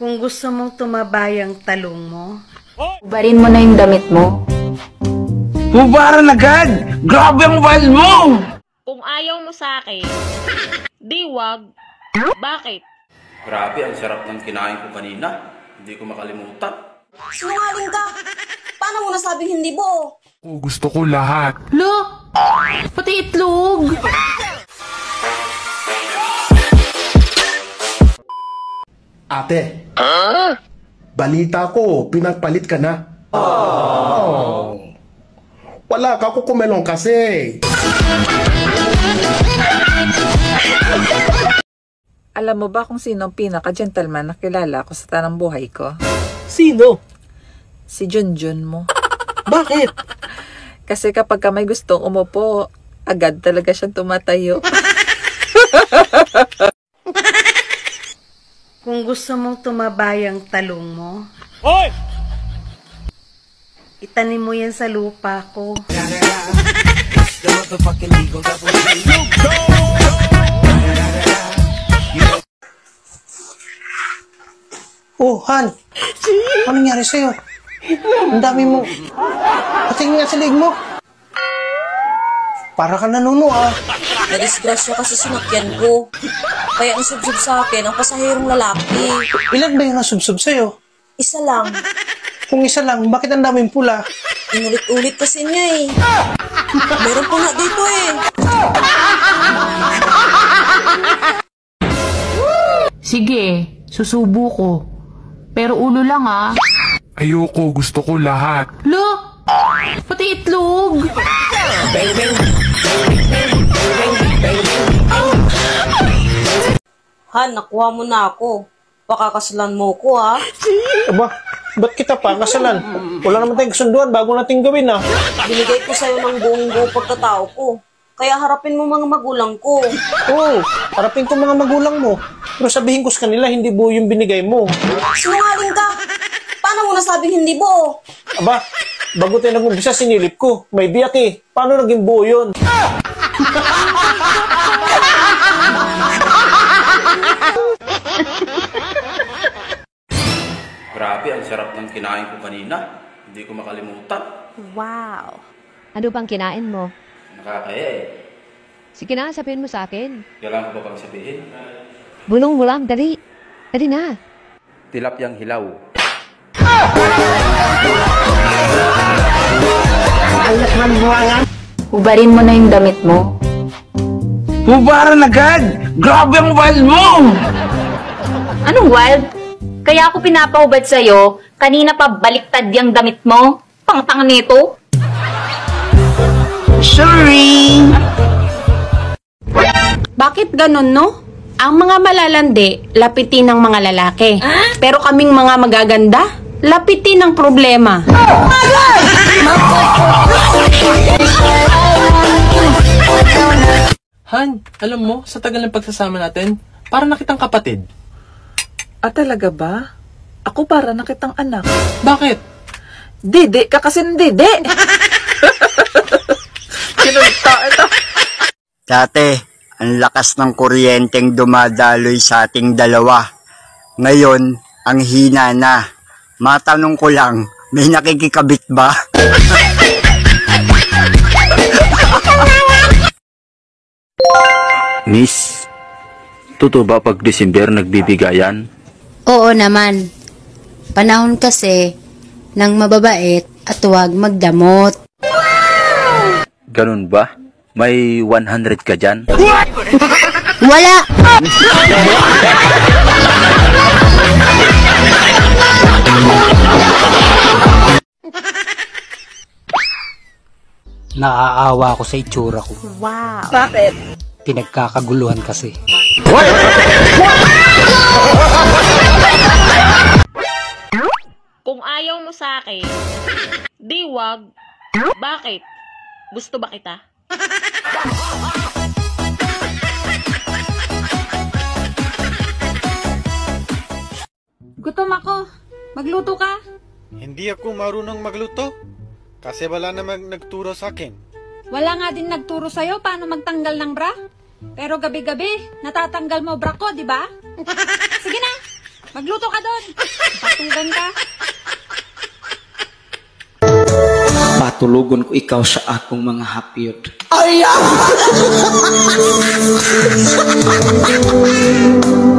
Kung gusto mong tumabay ang talong mo, Ubarin mo na yung damit mo. Hubaran agad! Grabe ang wild mo! Kung ayaw mo sa akin, di wag. Bakit? Grabe, ang sarap ng kinain ko kanina. Hindi ko makalimutan. Sinungaling ka! Paano mo nasabing hindi buo? Gusto ko lahat. Lo! Pati itlog! Ate, balita ko, pinagpalit ka na. Oh. Wala ka, kukumelong kasi. Alam mo ba kung sino ang pinaka-gentleman na kilala ko sa tanang buhay ko? Sino? Si Junjun mo. Bakit? Kasi kapag ka may gustong umupo, agad talaga siyang tumatayo. kung gusto mong tumabay ang talong mo, itanim mo yan sa lupa ko. Oh, Han. Ano nangyari sa'yo? Ang dami mo. Patingin nga sa leg mo. Para ka nanuno, ah. Nadisgrasya kasi sinakyan ko. Kaya ang subsub sa akin ang pasahirong lalaki. Ilan ba yung nasubsob sa'yo? Isa lang. Kung isa lang, bakit ang daming pula? Inulit-ulit kasi niya eh. Meron po nga dito eh. Sige, susubo ko. Pero ulo lang ah. Ayoko, gusto ko lahat. Lo! Pati itlog! Han, nakuha mo na ako. Pakakasalan mo ko ha. Aba, ba't kita pa kasalan? Wala naman tayong kasunduan bago natin gawin, ah. Binigay ko sa'yo ng buong-buo pagkatao ko. Kaya harapin mo mga magulang ko. Oo, harapin ko mga magulang mo. Pero sabihin ko sa kanila, hindi buo yung binigay mo. Sinungaling ka! Paano mo nasabing hindi buo? Aba, bago tayo nag-umpisa, sinilip ko. May biyak eh. Paano naging buo yun? Grabe, ang sarap ng kinain ko kanina. Hindi ko makalimutan. Wow! Ano bang kinain mo? Nakakaya eh. Sige na, sabihin mo sa akin. Kailangan ko ba pang sabihin? Bulong-bulam, dali. Dali na. Tilapyang hilaw. Ubarin mo na yung damit mo. Hubaran agad! Grabe ang wild mo! Anong wild? Kaya ako pinapahubad sa'yo, kanina pa baliktad yung damit mo. Pang-tang nito. Sorry! Bakit ganun, no? Ang mga malalandi, lapitin ng mga lalaki. Pero kaming mga magaganda, lapitin ng problema. Han, alam mo, sa tagal ng pagsasama natin, para nakitang kapatid. Ah, talaga ba? Ako para na kitang anak. Bakit? Dede ka kasi ng dede. Kinunta ito. Dati, ang lakas ng kuryenteng dumadaloy sa ating dalawa. Ngayon, ang hina na. Matanong ko lang, may nakikikabit ba? Miss, totoo ba pag December nagbibigayan? Oo naman. Panahon kasi ng mababait at huwag magdamot. Ganun ba? May 100 ka dyan? Wala! Naaawa ako sa itsura ko. Wow! Bakit? Pinagkakaguluhan kasi. Kung ayaw mo sa akin, di wag. Bakit? Gusto ba kita? Gutom ako. Magluto ka? Hindi ako marunong magluto. Kasi wala namang nagturo sa akin. Wala nga din nagturo sa'yo paano magtanggal ng bra. Pero gabi-gabi, natatanggal mo bra ko, di ba? Sige na, Magluto ka doon. Patugan ka. Patulugon ko ikaw sa akong mga hapyod.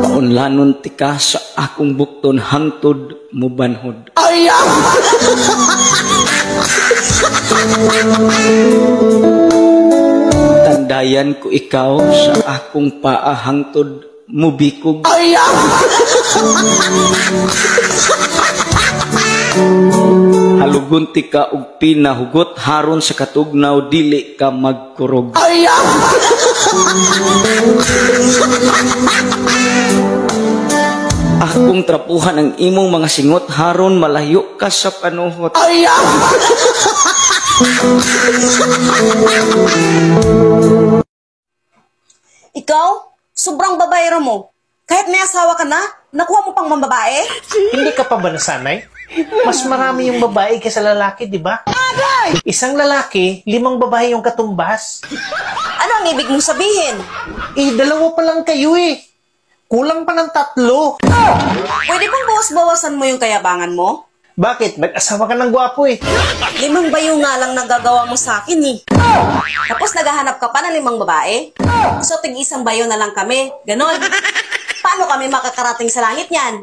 Paunlanon ti ka sa akong bukton hangtod mubanhod. Tandayan ko ikaw sa akong paa hangtod mubikog. Halugon ti ka og pinahugot haron sa katugnaw dili ka magkurog. Akong trapuhan ang imong mga singot haron malayo ka sa panuhot. Ikaw, sobrang babayero mo. Kahit may asawa ka na, nakuha mo pang mambabae? Hindi ka pa ba nasanay? Mas marami yung babae kaysa lalaki, di ba? Isang lalaki, 5 babae yung katumbas. Ano ang ibig mong sabihin? Dalawa pa lang kayo eh. Kulang pa ng 3. Pwede bang bawas-bawasan mo yung kayabangan mo? Bakit? Mag-asawa ka ng gwapo eh. 5 bayo nga lang nagagawa mo sa akin eh. Tapos naghahanap ka pa ng 5 babae? So tig-1 bayo na lang kami. Ganon. Paano kami makakarating sa langit niyan?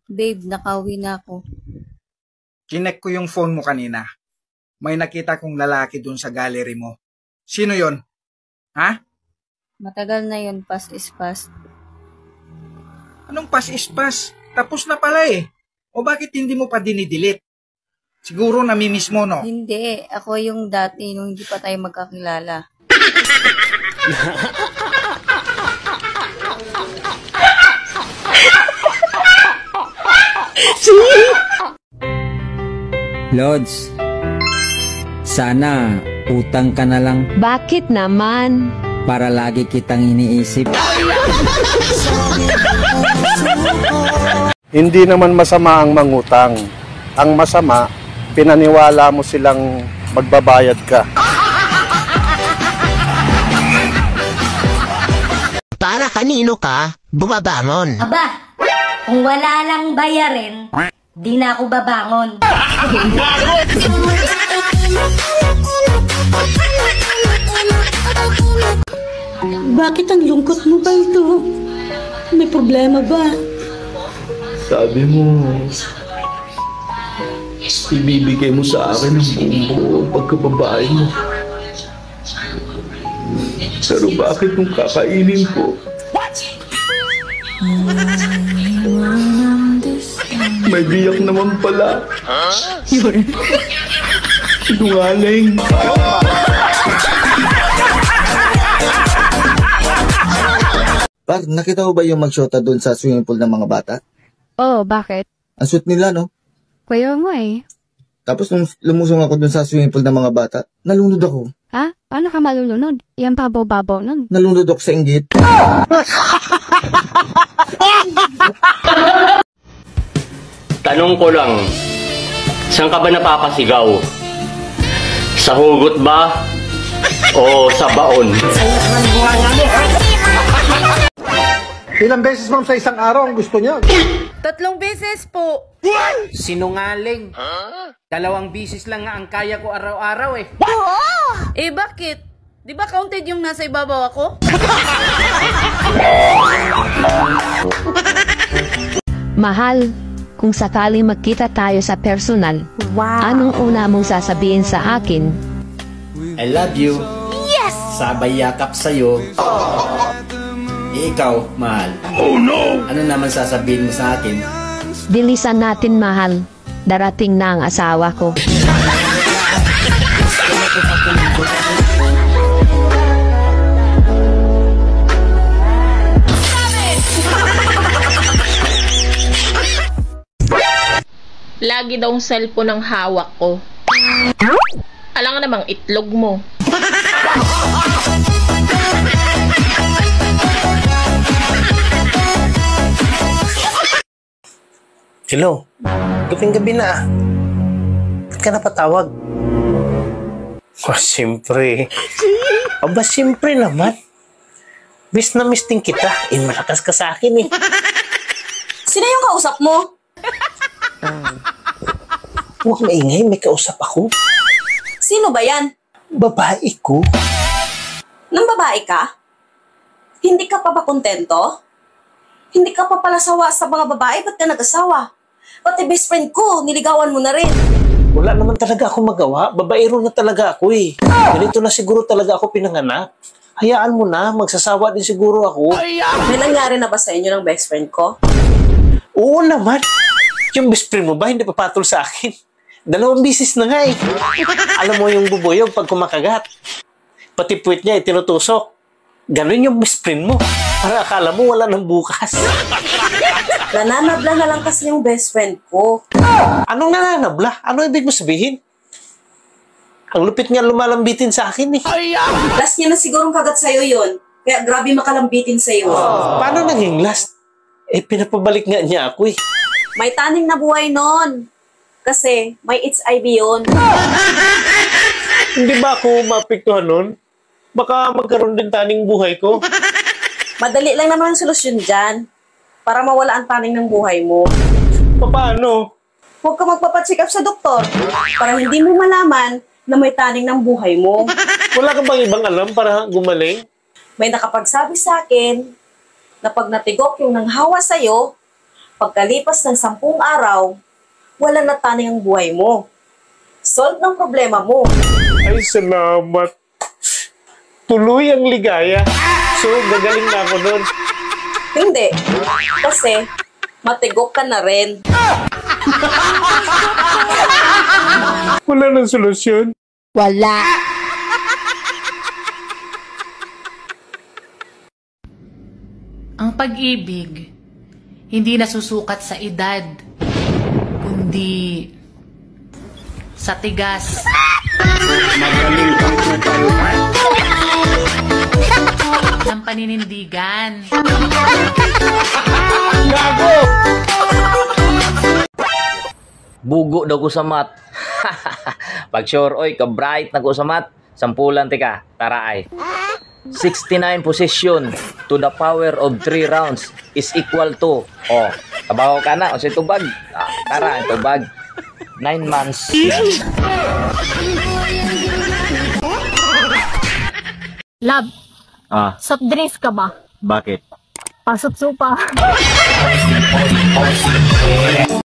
Babe, nakauwi na ako. Kinek ko yung phone mo kanina. May nakita kong lalaki dun sa gallery mo. Sino yon? Ha? Matagal na yun, past is past. Anong past is past? Tapos na pala eh. O bakit hindi mo pa dinidelete? Siguro namimiss mo, no? Hindi, ako yung dati nung hindi pa tayo magkakilala. Lods, sana utang ka na lang. Bakit naman? Para lagi kitang iniisip. Hindi naman masama ang mangutang. Ang masama, pinaniwala mo silang magbabayad ka. Para kanino ka bumabangon? Aba, kung wala lang bayarin, di na ako babangon. Bakit ang lungkot mo ba ito? May problema ba? Sabi mo, ibibigay mo sa akin ang buong pagkababae mo. Pero bakit nung kakainin ko, may biyak naman pala. Sinungaling. Par, nakita mo ba yung magshota doon sa swimming pool ng mga bata? Oh, bakit? Ang sweet nila, no? Kaya nga eh. Tapos nung lumusong ako doon sa swimming pool ng mga bata, nalunod ako. Ha? Paano ka malulunod? Yan babaw-babaw nun. Nalunod ako sa inggit. Tanong ko lang, saan ka ba napapasigaw? Sa hugot ba? O sa baon? Ilang beses ma'am sa isang araw ang gusto niya? 3 beses po. Sinungaling. 2 beses lang nga ang kaya ko araw-araw eh. Eh bakit? Di ba counted yung nasa ibabaw ako? Mahal, kung sakaling magkita tayo sa personal, anong una mong sasabihin sa akin? I love you. Yes! Sabay yakap sa'yo. Ikaw, mahal. Oh no! Ano naman sasabihin mo sa akin? Bilisan natin, mahal. Darating na ang asawa ko. Lagi daw ang cellphone ang hawak ko. Alam nga namang itlog mo. Hello, gabing-gabi na. ka napatawag? Oh, siyempre. Aba, siyempre naman. Miss na miss din kita. Malakas ka sa akin eh. Sino yung kausap mo? Huwag maingay, may kausap ako. Sino ba yan? Babae ko. Nang babae ka? Hindi ka pa ba kontento? Hindi ka pa pala sawa sa mga babae? Ba't ka nag-asawa? Pati best friend ko, niligawan mo na rin. Wala naman talaga ako magawa. Babaero na talaga ako eh. Ganito na siguro talaga ako pinanganak. Hayaan mo na, magsasawa din siguro ako. May nangyari na ba sa inyo ng best friend ko? Oo naman. Yung best friend mo ba hindi papatol sa akin? 2 bisis na nga eh. Alam mo yung bubuyog pag kumakagat. Pati puwit niya itinutusok. Ganun yung best friend mo. Para akala mo wala nang bukas. Nananabla na lang kasi yung best friend ko. Anong nananabla? Ano ibig mo sabihin? Ang lupit nga lumalambitin sa akin eh. Last niya na sigurong kagat sa'yo yun. Kaya grabe makalambitin sa'yo. Paano naging last? Pinapabalik nga niya ako eh. May taning na buhay nun. Kasi may HIV yun. Hindi ba ako mapiktuhan nun? Baka magkaroon din taning buhay ko. Madali lang naman ang solusyon dyan. Para mawala ang taning ng buhay mo. Paano? Huwag ka magpapacheck up sa doktor. Para hindi mo malaman na may taning ng buhay mo. Wala ka bang ibang alam para gumaling? May nakapagsabi sa akin na pag natigok yung nanghawa sa'yo, pagkalipas ng 10 araw, wala na taning ang buhay mo. Solve ng problema mo. Ay, salamat. Tuloy ang ligaya. So, gagaling na ako nun. Hindi. Kasi, matigok ka na rin. Wala nang solusyon? Wala. Ang pag-ibig, hindi nasusukat sa edad, kundi sa tigas. Ng paninindigan. Gago! Bugo daw ko sa mat. Pag sure, oy, ka-bright na ko sa mat. 10 tika, tara ay. 69 position to the power of 3 rounds is equal to, tabaho ka na, o sa tubag. Tara, tubag. 9 months. Love, soft drinks ka ba? Bakit? Pasok supa.